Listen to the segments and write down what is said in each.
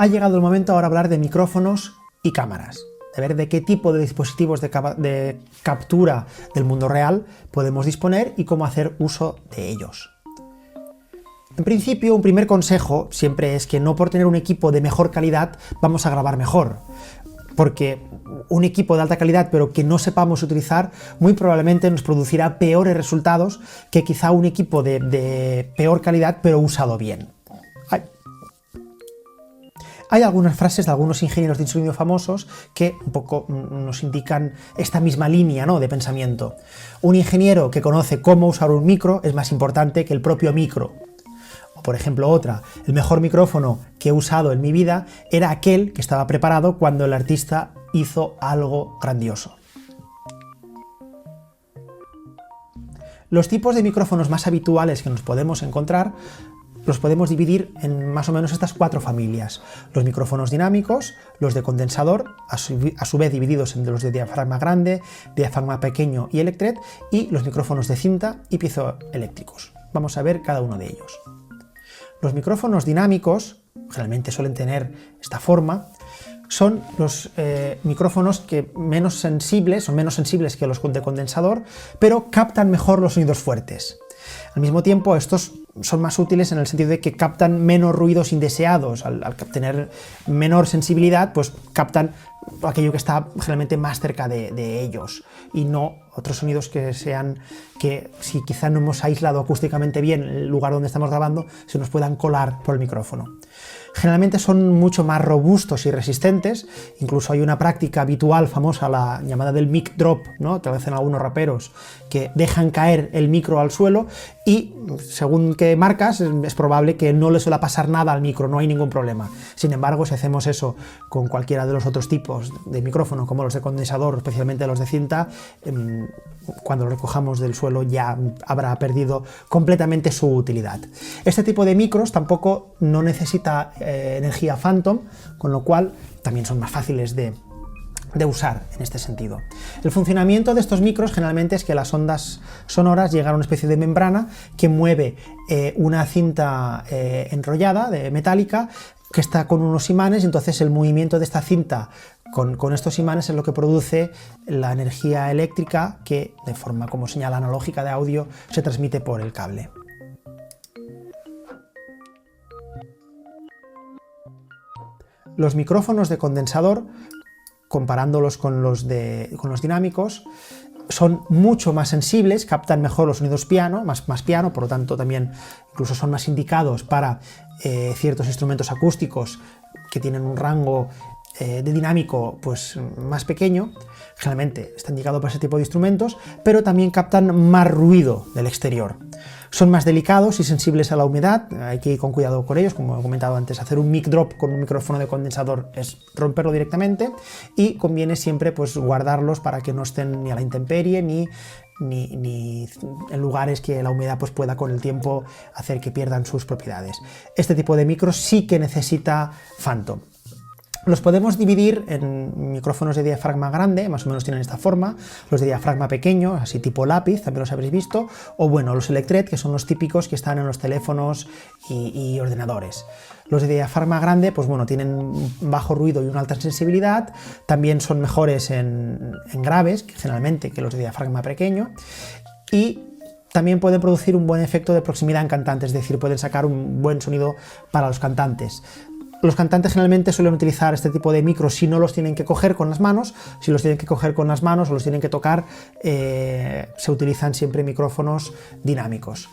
Ha llegado el momento ahora de hablar de micrófonos y cámaras, de ver de qué tipo de dispositivos de captura del mundo real podemos disponer y cómo hacer uso de ellos. En principio, un primer consejo siempre es que no por tener un equipo de mejor calidad vamos a grabar mejor, porque un equipo de alta calidad pero que no sepamos utilizar muy probablemente nos producirá peores resultados que quizá un equipo de peor calidad pero usado bien. Hay algunas frases de algunos ingenieros de sonido famosos que un poco nos indican esta misma línea, ¿no?, de pensamiento. Un ingeniero que conoce cómo usar un micro es más importante que el propio micro. O por ejemplo otra, el mejor micrófono que he usado en mi vida era aquel que estaba preparado cuando el artista hizo algo grandioso. Los tipos de micrófonos más habituales que nos podemos encontrar los podemos dividir en más o menos estas cuatro familias: los micrófonos dinámicos, los de condensador, a su vez divididos en los de diafragma grande, diafragma pequeño y electret, y los micrófonos de cinta y piezoeléctricos. Vamos a ver cada uno de ellos. Los micrófonos dinámicos, generalmente suelen tener esta forma, son los micrófonos que son menos sensibles que los de condensador, pero captan mejor los sonidos fuertes. Al mismo tiempo, estos son más útiles en el sentido de que captan menos ruidos indeseados. Al tener menor sensibilidad, pues captan aquello que está generalmente más cerca de ellos y no otros sonidos que si quizá no hemos aislado acústicamente bien el lugar donde estamos grabando, se nos puedan colar por el micrófono. Generalmente son mucho más robustos y resistentes, incluso hay una práctica habitual famosa, la llamada del mic drop, ¿no?, tal vez en algunos raperos, que dejan caer el micro al suelo y según qué marcas es probable que no le suele pasar nada al micro, no hay ningún problema. Sin embargo, si hacemos eso con cualquiera de los otros tipos de micrófono, como los de condensador, especialmente los de cinta, cuando lo recojamos del suelo ya habrá perdido completamente su utilidad. Este tipo de micros tampoco no necesita energía phantom, con lo cual también son más fáciles de usar en este sentido. El funcionamiento de estos micros generalmente es que las ondas sonoras llegan a una especie de membrana que mueve una cinta enrollada, metálica, que está con unos imanes, y entonces el movimiento de esta cinta con estos imanes es lo que produce la energía eléctrica que, de forma como señal analógica de audio, se transmite por el cable. Los micrófonos de condensador, comparándolos con los dinámicos, son mucho más sensibles, captan mejor los sonidos más piano, por lo tanto también incluso son más indicados para ciertos instrumentos acústicos que tienen un rango de dinámico pues más pequeño. Generalmente está indicado para ese tipo de instrumentos, pero también captan más ruido del exterior. Son más delicados y sensibles a la humedad, hay que ir con cuidado con ellos, como he comentado antes. Hacer un mic drop con un micrófono de condensador es romperlo directamente, y conviene siempre pues guardarlos para que no estén ni a la intemperie ni en lugares que la humedad pues pueda con el tiempo hacer que pierdan sus propiedades. Este tipo de micros sí que necesita phantom. Los podemos dividir en micrófonos de diafragma grande, más o menos tienen esta forma, los de diafragma pequeño, así tipo lápiz, también los habréis visto, o bueno, los electret, que son los típicos que están en los teléfonos y ordenadores. Los de diafragma grande, pues bueno, tienen un bajo ruido y una alta sensibilidad, también son mejores en graves, generalmente, que los de diafragma pequeño, y también pueden producir un buen efecto de proximidad en cantantes, es decir, pueden sacar un buen sonido para los cantantes. Los cantantes generalmente suelen utilizar este tipo de micros si no los tienen que coger con las manos. Si los tienen que coger con las manos o los tienen que tocar, se utilizan siempre micrófonos dinámicos.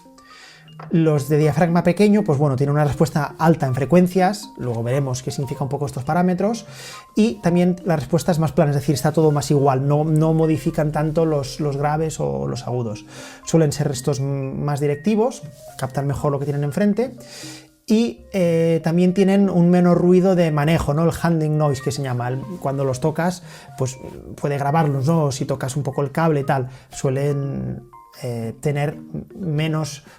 Los de diafragma pequeño, pues bueno, tienen una respuesta alta en frecuencias, luego veremos qué significa un poco estos parámetros, y también la respuesta es más plana, es decir, está todo más igual, no modifican tanto los graves o los agudos. Suelen ser estos más directivos, captan mejor lo que tienen enfrente, y también tienen un menor ruido de manejo, ¿no?, el handling noise que se llama. Cuando los tocas, pues puede grabarlos, ¿no?, si tocas un poco el cable y tal, suelen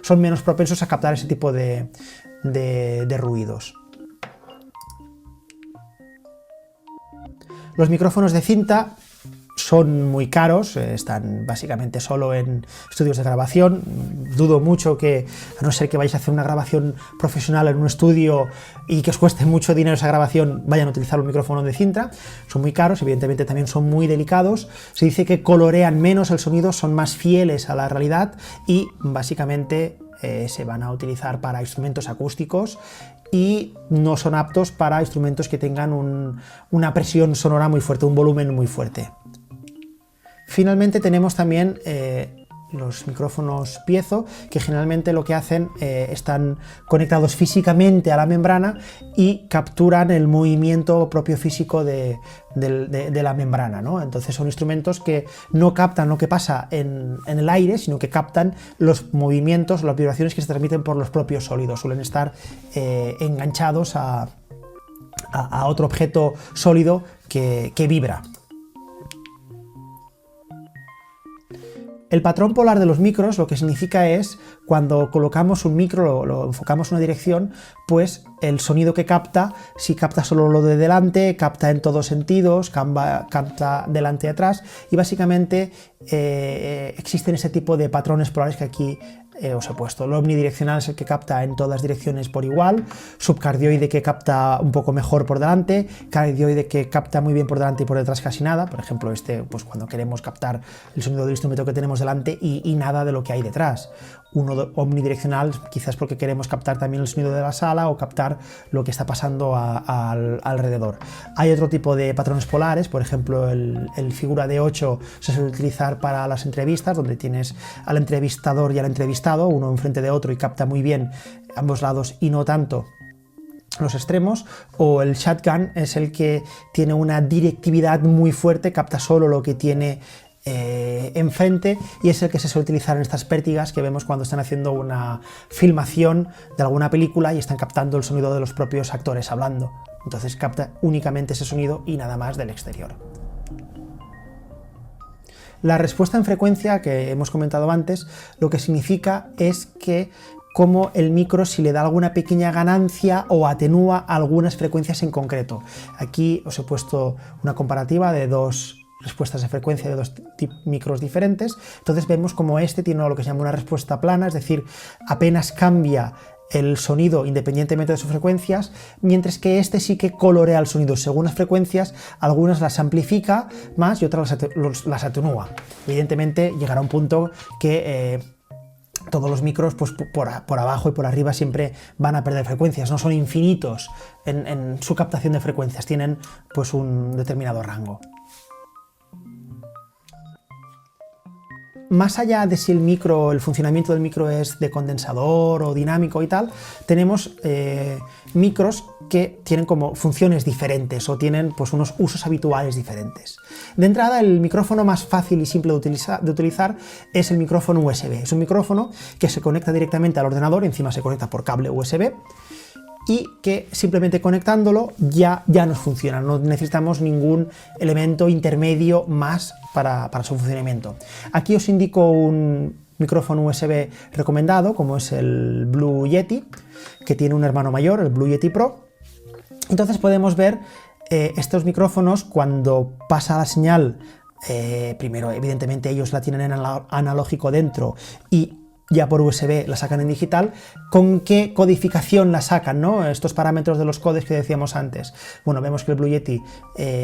son menos propensos a captar ese tipo de ruidos. Los micrófonos de cinta son muy caros, están básicamente solo en estudios de grabación. Dudo mucho que, a no ser que vayáis a hacer una grabación profesional en un estudio y que os cueste mucho dinero esa grabación, vayan a utilizar un micrófono de cinta. Son muy caros, evidentemente también son muy delicados. Se dice que colorean menos el sonido, son más fieles a la realidad y básicamente se van a utilizar para instrumentos acústicos y no son aptos para instrumentos que tengan una presión sonora muy fuerte, un volumen muy fuerte. Finalmente tenemos también los micrófonos piezo, que generalmente lo que hacen están conectados físicamente a la membrana y capturan el movimiento propio físico de la membrana, ¿no? Entonces son instrumentos que no captan lo que pasa en el aire, sino que captan los movimientos, las vibraciones que se transmiten por los propios sólidos. Suelen estar enganchados a otro objeto sólido que vibra. El patrón polar de los micros lo que significa es, cuando colocamos un micro, lo enfocamos en una dirección, pues el sonido que capta, si capta solo lo de delante, capta en todos sentidos, capta delante y atrás, y básicamente existen ese tipo de patrones polares que aquí os he puesto. El omnidireccional es el que capta en todas direcciones por igual, subcardioide que capta un poco mejor por delante, cardioide que capta muy bien por delante y por detrás casi nada. Por ejemplo, pues cuando queremos captar el sonido del instrumento que tenemos delante y nada de lo que hay detrás. Uno omnidireccional quizás porque queremos captar también el sonido de la sala o captar lo que está pasando alrededor. Hay otro tipo de patrones polares, por ejemplo el figura de 8 se suele utilizar para las entrevistas, donde tienes al entrevistador y al entrevistado, uno enfrente de otro y capta muy bien ambos lados y no tanto los extremos. O el shotgun es el que tiene una directividad muy fuerte, capta solo lo que tiene enfrente, y es el que se suele utilizar en estas pértigas que vemos cuando están haciendo una filmación de alguna película y están captando el sonido de los propios actores hablando. Entonces capta únicamente ese sonido y nada más del exterior. La respuesta en frecuencia que hemos comentado antes, lo que significa es que como el micro, si le da alguna pequeña ganancia o atenúa algunas frecuencias en concreto. Aquí os he puesto una comparativa de dos respuestas de frecuencia de dos micros diferentes. Entonces vemos como este tiene lo que se llama una respuesta plana, es decir, apenas cambia el sonido independientemente de sus frecuencias, mientras que este sí que colorea el sonido según las frecuencias, algunas las amplifica más y otras las atenúa. Evidentemente llegará un punto que todos los micros pues, por abajo y por arriba siempre van a perder frecuencias, no son infinitos en su captación de frecuencias, tienen pues un determinado rango. Más allá de si el funcionamiento del micro es de condensador o dinámico y tal, tenemos micros que tienen como funciones diferentes o tienen pues, unos usos habituales diferentes. De entrada, el micrófono más fácil y simple de utilizar es el micrófono USB. Es un micrófono que se conecta directamente al ordenador, encima se conecta por cable USB, y que simplemente conectándolo ya nos funciona, no necesitamos ningún elemento intermedio más para su funcionamiento. Aquí os indico un micrófono USB recomendado, como es el Blue Yeti, que tiene un hermano mayor, el Blue Yeti Pro. Entonces podemos ver estos micrófonos cuando pasa la señal, primero evidentemente ellos la tienen en analógico dentro y ya por USB la sacan en digital. ¿Con qué codificación la sacan, ¿no? Estos parámetros de los codecs que decíamos antes. Bueno, vemos que el Blue Yeti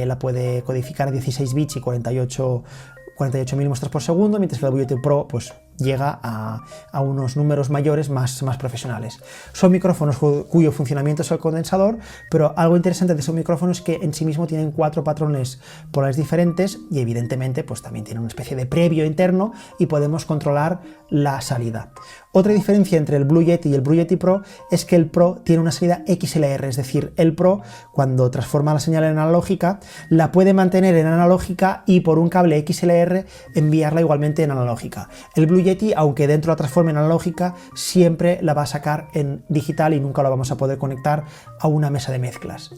la puede codificar a 16 bits y 48.000 muestras por segundo, mientras que el Blue Yeti Pro pues, llega a unos números mayores más profesionales. Son micrófonos cuyo funcionamiento es el condensador, pero algo interesante de esos micrófonos es que en sí mismo tienen 4 patrones polares diferentes y evidentemente pues, también tienen una especie de previo interno y podemos controlar la salida. Otra diferencia entre el Blue Yeti y el Blue Yeti Pro es que el Pro tiene una salida XLR, es decir, el Pro cuando transforma la señal en analógica la puede mantener en analógica y por un cable XLR enviarla igualmente en analógica. El Blue Yeti, aunque dentro la transforme en analógica, siempre la va a sacar en digital y nunca la vamos a poder conectar a una mesa de mezclas.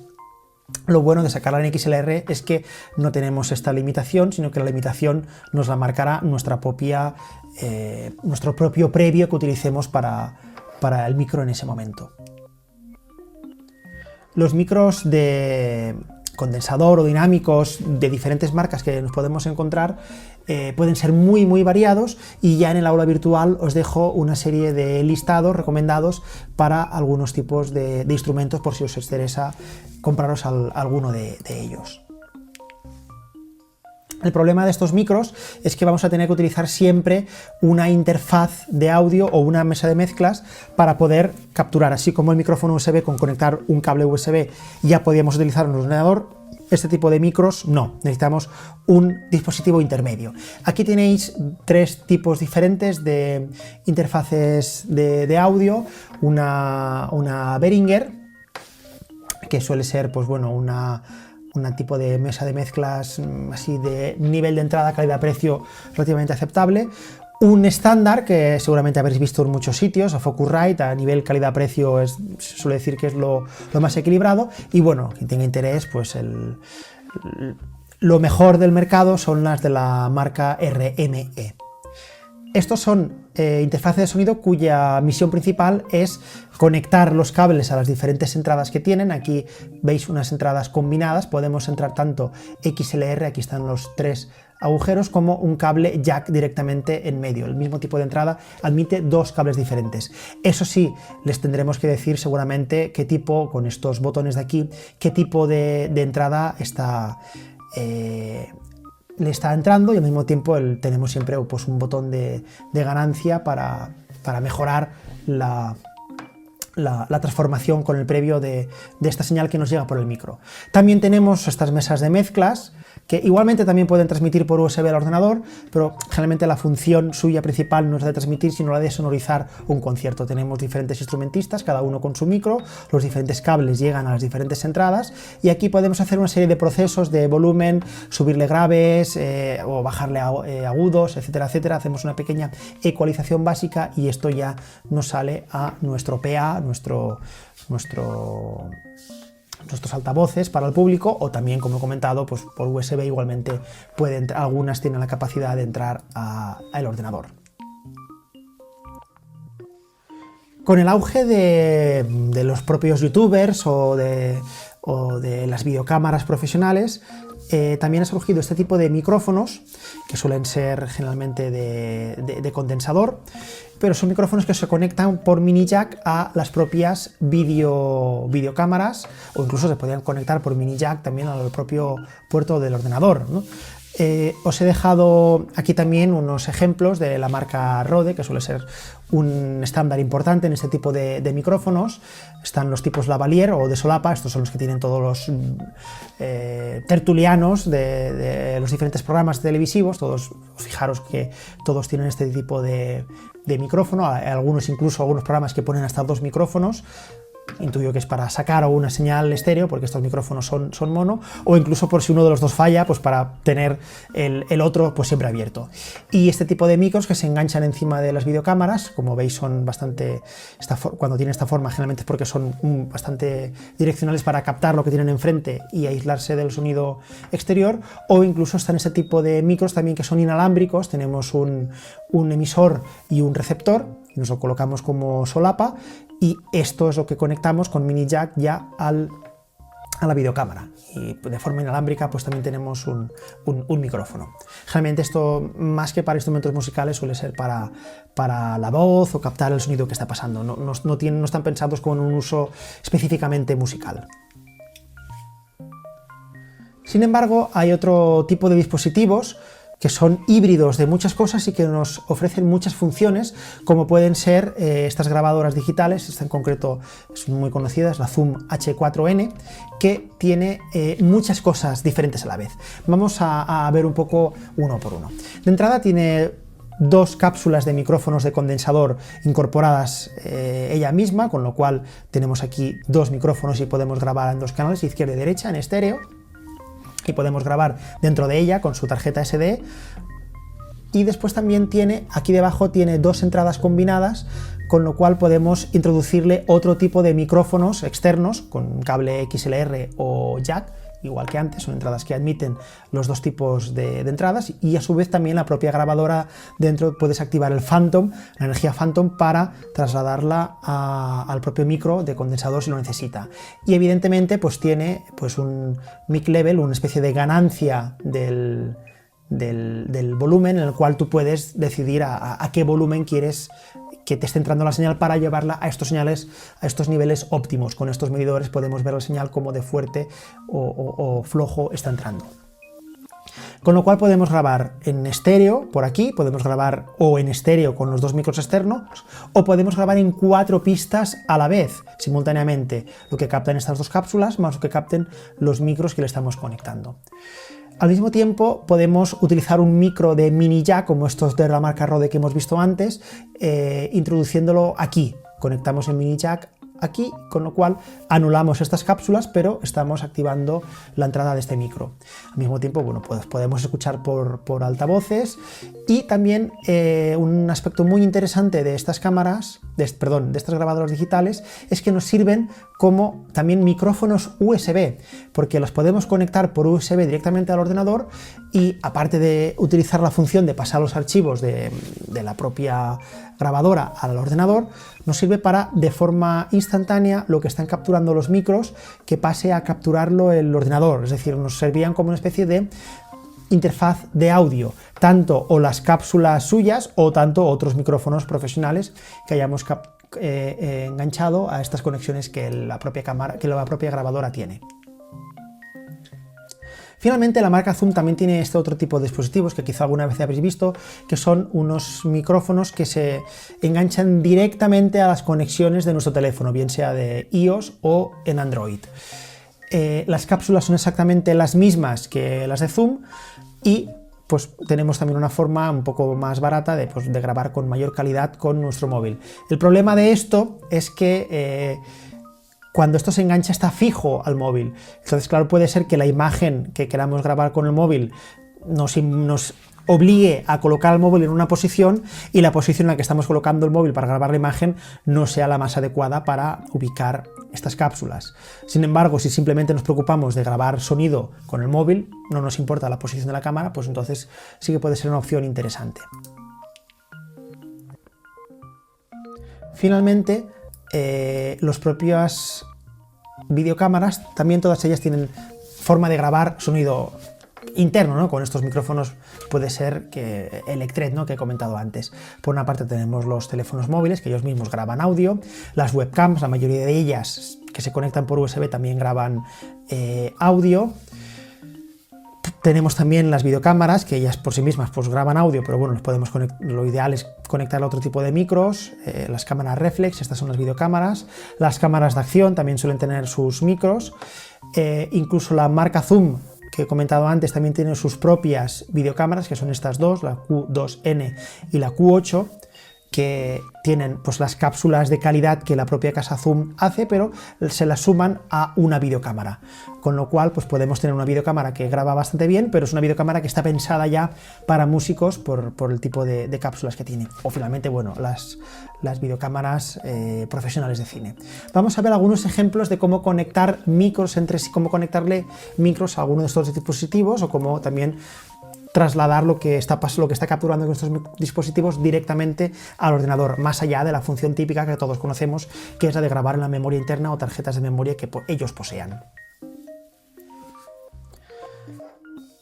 Lo bueno de sacarla en XLR es que no tenemos esta limitación, sino que la limitación nos la marcará nuestro propio previo que utilicemos para el micro en ese momento. Los micros de condensador o dinámicos de diferentes marcas que nos podemos encontrar pueden ser muy variados, y ya en el aula virtual os dejo una serie de listados recomendados para algunos tipos de instrumentos, por si os interesa compraros alguno de ellos. El problema de estos micros es que vamos a tener que utilizar siempre una interfaz de audio o una mesa de mezclas para poder capturar, así como el micrófono USB con conectar un cable USB ya podíamos utilizar en un ordenador. Este tipo de micros no, necesitamos un dispositivo intermedio. Aquí tenéis tres tipos diferentes de interfaces de audio, una Behringer, que suele ser pues bueno, un tipo de mesa de mezclas así de nivel de entrada, calidad-precio relativamente aceptable. Un estándar que seguramente habréis visto en muchos sitios, a Focusrite, a nivel calidad-precio se suele decir que es lo más equilibrado, y bueno, quien tenga interés, pues lo mejor del mercado son las de la marca RME. Estos son interfaces de sonido cuya misión principal es conectar los cables a las diferentes entradas que tienen. Aquí veis unas entradas combinadas, podemos entrar tanto XLR, aquí están los tres agujeros, como un cable jack directamente en medio. El mismo tipo de entrada admite dos cables diferentes. Eso sí, les tendremos que decir seguramente qué tipo, con estos botones de aquí, qué tipo de entrada le está entrando, y al mismo tiempo tenemos siempre pues, un botón de ganancia para mejorar la transformación con el previo de esta señal que nos llega por el micro. También tenemos estas mesas de mezclas que igualmente también pueden transmitir por USB al ordenador, pero generalmente la función suya principal no es la de transmitir, sino la de sonorizar un concierto. Tenemos diferentes instrumentistas, cada uno con su micro, los diferentes cables llegan a las diferentes entradas, y aquí podemos hacer una serie de procesos de volumen, subirle graves o bajarle agudos, etcétera, etcétera. Hacemos una pequeña ecualización básica y esto ya nos sale a nuestro PA, nuestros altavoces para el público, o también, como he comentado, pues por USB igualmente algunas tienen la capacidad de entrar al ordenador. Con el auge de los propios youtubers o de las videocámaras profesionales, también ha surgido este tipo de micrófonos que suelen ser generalmente de condensador, pero son micrófonos que se conectan por mini jack a las propias videocámaras, o incluso se podrían conectar por mini jack también al propio puerto del ordenador, ¿no? Os he dejado aquí también unos ejemplos de la marca Rode, que suele ser un estándar importante en este tipo de micrófonos. Están los tipos lavalier o de solapa, estos son los que tienen todos los tertulianos de los diferentes programas televisivos. Todos, fijaros que todos tienen este tipo de micrófono, algunos programas que ponen hasta dos micrófonos. Intuyo que es para sacar una señal estéreo, porque estos micrófonos son mono, o incluso por si uno de los dos falla, pues para tener el otro pues siempre abierto. Y este tipo de micros que se enganchan encima de las videocámaras, como veis son bastante, cuando tienen esta forma generalmente es porque son bastante direccionales para captar lo que tienen enfrente y aislarse del sonido exterior, o incluso están este tipo de micros también que son inalámbricos. Tenemos un emisor y un receptor, y nos lo colocamos como solapa, y esto es lo que conectamos con mini jack ya a la videocámara, y de forma inalámbrica pues también tenemos un micrófono. Generalmente esto, más que para instrumentos musicales, suele ser para la voz o captar el sonido que está pasando. No están pensados con un uso específicamente musical. Sin embargo, hay otro tipo de dispositivos que son híbridos de muchas cosas y que nos ofrecen muchas funciones, como pueden ser estas grabadoras digitales. Esta en concreto es muy conocida, es la Zoom H4n, que tiene muchas cosas diferentes a la vez. Vamos a ver un poco uno por uno. De entrada tiene dos cápsulas de micrófonos de condensador incorporadas ella misma, con lo cual tenemos aquí dos micrófonos y podemos grabar en dos canales, izquierda y derecha, en estéreo. Y podemos grabar dentro de ella con su tarjeta SD, y después también aquí debajo tiene dos entradas combinadas, con lo cual podemos introducirle otro tipo de micrófonos externos con cable XLR o jack, igual que antes, son entradas que admiten los dos tipos de entradas, y a su vez también la propia grabadora dentro puedes activar el Phantom, la energía Phantom, para trasladarla al propio micro de condensador si lo necesita. Y evidentemente pues tiene pues un mic level, una especie de ganancia del volumen, en el cual tú puedes decidir a qué volumen quieres que te esté entrando la señal para llevarla a estos niveles óptimos. Con estos medidores podemos ver la señal como de fuerte o flojo está entrando. Con lo cual podemos grabar en estéreo por aquí, podemos grabar o en estéreo con los dos micros externos, o podemos grabar en 4 pistas a la vez, simultáneamente, lo que captan estas dos cápsulas más lo que capten los micros que le estamos conectando. Al mismo tiempo podemos utilizar un micro de mini jack, como estos de la marca Rode que hemos visto antes, introduciéndolo aquí. Conectamos el mini jack aquí, con lo cual anulamos estas cápsulas, pero estamos activando la entrada de este micro. Al mismo tiempo, bueno, pues podemos escuchar por altavoces, y también un aspecto muy interesante de estas cámaras, de estas grabadoras digitales, es que nos sirven como también micrófonos USB, porque los podemos conectar por USB directamente al ordenador, y aparte de utilizar la función de pasar los archivos de la propia grabadora al ordenador, nos sirve para, de forma instantánea, lo que están capturando los micros, que pase a capturarlo el ordenador. Es decir, nos servían como una especie de interfaz de audio, tanto o las cápsulas suyas o tanto otros micrófonos profesionales que hayamos enganchado a estas conexiones que la propia grabadora tiene. Finalmente, la marca Zoom también tiene este otro tipo de dispositivos que quizá alguna vez habréis visto, que son unos micrófonos que se enganchan directamente a las conexiones de nuestro teléfono, bien sea de iOS o en Android. Las cápsulas son exactamente las mismas que las de Zoom, y pues tenemos también una forma un poco más barata de grabar con mayor calidad con nuestro móvil. El problema de esto es que cuando esto se engancha está fijo al móvil. Entonces, claro, puede ser que la imagen que queramos grabar con el móvil nos obligue a colocar el móvil en una posición, y la posición en la que estamos colocando el móvil para grabar la imagen no sea la más adecuada para ubicar estas cápsulas. Sin embargo, si simplemente nos preocupamos de grabar sonido con el móvil, no nos importa la posición de la cámara, pues entonces sí que puede ser una opción interesante. Finalmente, las propias videocámaras, también todas ellas tienen forma de grabar sonido interno, ¿no? Con estos micrófonos puede ser que Electret, ¿no? Que he comentado antes. Por una parte tenemos los teléfonos móviles, que ellos mismos graban audio, las webcams, la mayoría de ellas que se conectan por USB también graban audio. Tenemos también las videocámaras, que ellas por sí mismas pues graban audio, pero bueno, lo ideal es conectar a otro tipo de micros. Las cámaras reflex, estas son las videocámaras. Las cámaras de acción también suelen tener sus micros. Incluso la marca Zoom, que he comentado antes, también tiene sus propias videocámaras, que son estas dos, la Q2N y la Q8, que tienen pues las cápsulas de calidad que la propia casa Zoom hace, pero se las suman a una videocámara, con lo cual pues podemos tener una videocámara que graba bastante bien, pero es una videocámara que está pensada ya para músicos por el tipo de cápsulas que tiene, o finalmente, bueno, las videocámaras profesionales de cine. Vamos a ver algunos ejemplos de cómo conectar micros entre sí, cómo conectarle micros a alguno de estos dispositivos, o cómo también trasladar lo que está capturando con estos dispositivos directamente al ordenador, más allá de la función típica que todos conocemos, que es la de grabar en la memoria interna o tarjetas de memoria que ellos posean.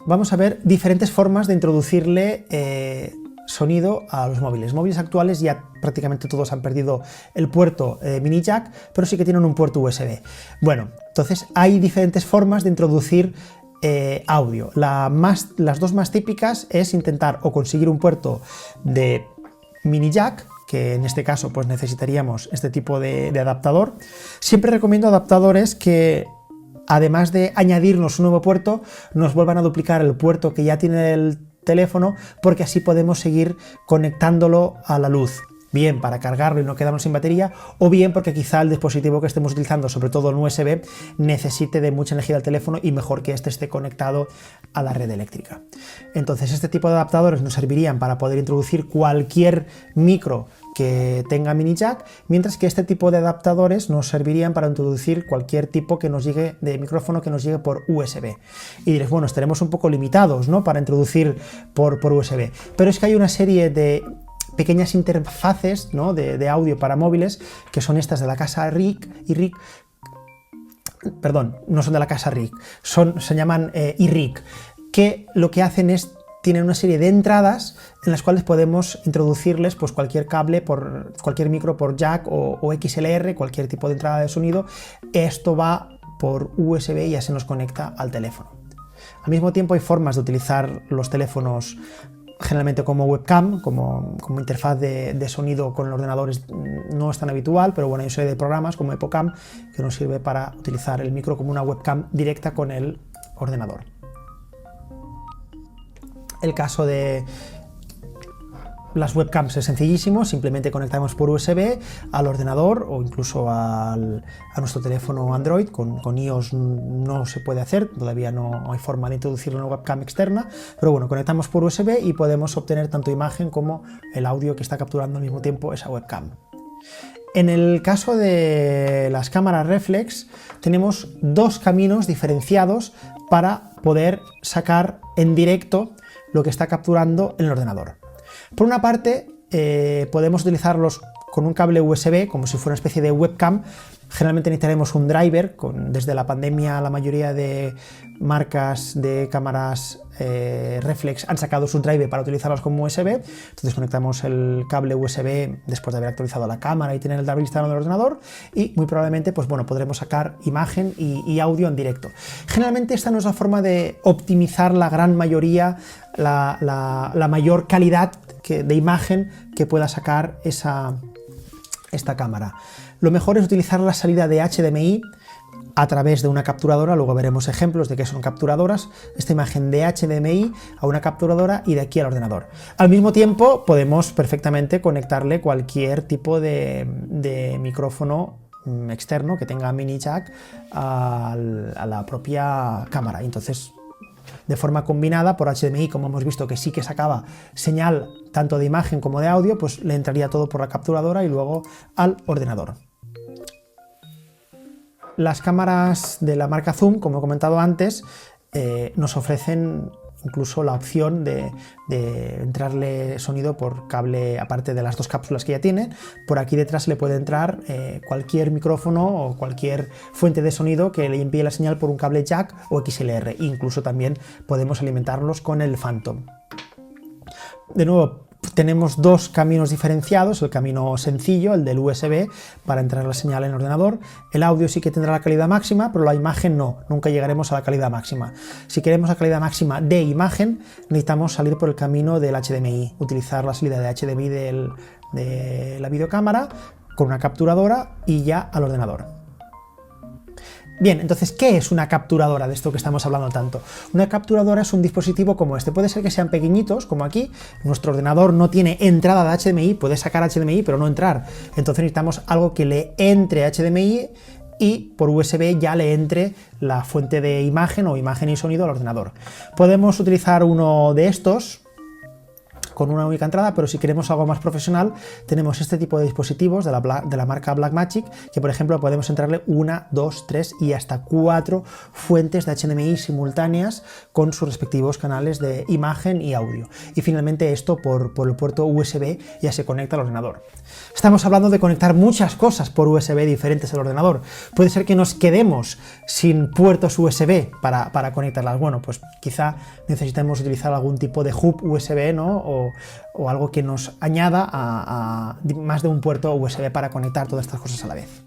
Vamos a ver diferentes formas de introducirle sonido a los móviles. Móviles actuales ya prácticamente todos han perdido el puerto mini jack, pero sí que tienen un puerto USB. Bueno, entonces hay diferentes formas de introducir audio. Las dos más típicas es intentar o conseguir un puerto de mini jack, que en este caso pues necesitaríamos este tipo de adaptador. Siempre recomiendo adaptadores que, además de añadirnos un nuevo puerto, nos vuelvan a duplicar el puerto que ya tiene el teléfono, porque así podemos seguir conectándolo a la luz, bien para cargarlo y no quedarnos sin batería, o bien porque quizá el dispositivo que estemos utilizando, sobre todo en USB, necesite de mucha energía del teléfono y mejor que este esté conectado a la red eléctrica. Entonces este tipo de adaptadores nos servirían para poder introducir cualquier micro que tenga mini jack, mientras que este tipo de adaptadores nos servirían para introducir cualquier tipo que nos llegue de micrófono que nos llegue por USB. Y diréis, bueno, estaremos un poco limitados, ¿no?, para introducir por USB, pero es que hay una serie de pequeñas interfaces, ¿no?, de audio para móviles, que son estas de la casa RIG y RIG. Perdón, no son de la casa RIG, se llaman iRig, que lo que hacen es, tienen una serie de entradas en las cuales podemos introducirles pues cualquier cable, cualquier micro por jack o XLR, cualquier tipo de entrada de sonido. Esto va por USB y ya se nos conecta al teléfono. Al mismo tiempo hay formas de utilizar los teléfonos generalmente como webcam, como interfaz de sonido con el ordenador no es tan habitual, pero bueno, hay una serie de programas como EpoCam que nos sirve para utilizar el micro como una webcam directa con el ordenador. El caso de las webcams es sencillísimo, simplemente conectamos por USB al ordenador o incluso a nuestro teléfono Android. Con iOS no se puede hacer, todavía no hay forma de introducir una webcam externa, pero bueno, conectamos por USB y podemos obtener tanto imagen como el audio que está capturando al mismo tiempo esa webcam. En el caso de las cámaras reflex tenemos dos caminos diferenciados para poder sacar en directo lo que está capturando en el ordenador. Por una parte, podemos utilizarlos con un cable USB, como si fuera una especie de webcam. Generalmente necesitaremos un driver. Desde la pandemia la mayoría de marcas de cámaras reflex han sacado su driver para utilizarlos como USB. Entonces conectamos el cable USB después de haber actualizado la cámara y tener el driver instalado en el ordenador, y muy probablemente pues bueno, podremos sacar imagen y audio en directo. Generalmente esta no es la forma de optimizar la gran mayoría, la mayor calidad de imagen que pueda sacar esta cámara. Lo mejor es utilizar la salida de HDMI a través de una capturadora. Luego veremos ejemplos de qué son capturadoras. Esta imagen de HDMI a una capturadora y de aquí al ordenador. Al mismo tiempo podemos perfectamente conectarle cualquier tipo de micrófono externo que tenga mini jack a la propia cámara. Entonces, de forma combinada por HDMI, como hemos visto que sí que sacaba señal tanto de imagen como de audio, pues le entraría todo por la capturadora y luego al ordenador. Las cámaras de la marca Zoom, como he comentado antes, nos ofrecen incluso la opción de entrarle sonido por cable, aparte de las dos cápsulas que ya tiene. Por aquí detrás le puede entrar cualquier micrófono o cualquier fuente de sonido que le envíe la señal por un cable jack o XLR. Incluso también podemos alimentarlos con el Phantom. De nuevo, tenemos dos caminos diferenciados: el camino sencillo, el del USB, para entrar la señal en el ordenador. El audio sí que tendrá la calidad máxima, pero la imagen no, nunca llegaremos a la calidad máxima. Si queremos la calidad máxima de imagen, necesitamos salir por el camino del HDMI, utilizar la salida de HDMI de la videocámara con una capturadora y ya al ordenador. Bien, entonces, ¿qué es una capturadora de esto que estamos hablando tanto? Una capturadora es un dispositivo como este. Puede ser que sean pequeñitos, como aquí. Nuestro ordenador no tiene entrada de HDMI, puede sacar HDMI, pero no entrar. Entonces necesitamos algo que le entre HDMI y por USB ya le entre la fuente de imagen o imagen y sonido al ordenador. Podemos utilizar uno de estos con una única entrada, pero si queremos algo más profesional tenemos este tipo de dispositivos de la marca Blackmagic, que por ejemplo podemos entrarle 1, 2, 3 y hasta 4 fuentes de HDMI simultáneas con sus respectivos canales de imagen y audio. Y finalmente esto por el puerto USB ya se conecta al ordenador. Estamos hablando de conectar muchas cosas por USB diferentes al ordenador. Puede ser que nos quedemos sin puertos USB para conectarlas. Bueno, pues quizá necesitemos utilizar algún tipo de hub USB, ¿no? O algo que nos añada a más de un puerto USB para conectar todas estas cosas a la vez.